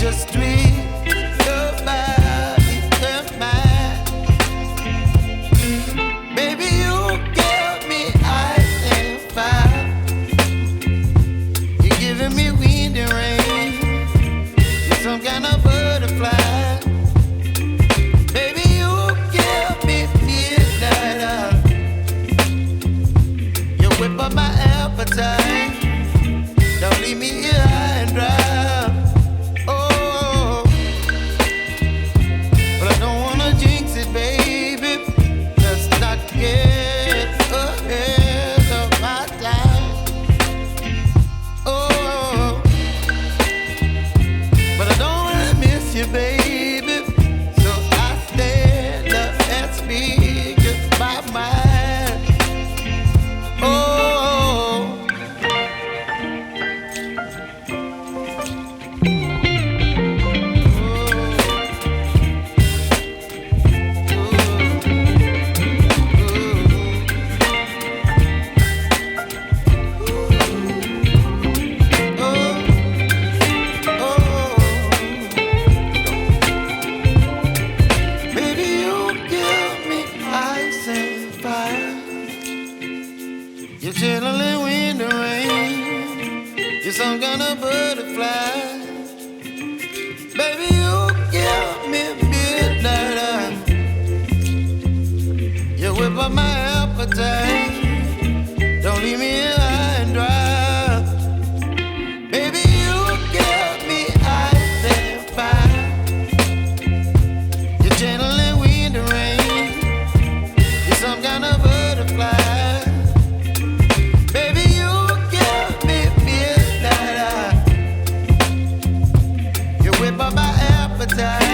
just treat your body and mind. Baby, you give me ice and fire. You're giving me wind and rain. You're some kind of butterfly. Baby, you give me midnight. You whip up my appetite. Don't leave me here high and dry. Oh, but I don't wanna jinx it, baby. Let's not get ahead of my time. Oh, but I don't wanna miss you, baby. So I stand up and speak my mind. Oh. You're chilling in the rain. You're some kind of butterfly. Baby, you give me midnight. You whip up my appetite. Don't leave me here high and dry. Baby, you give me ice and fire. You're channeling wind and rain. You're some kind of butterfly. Whip up my appetite.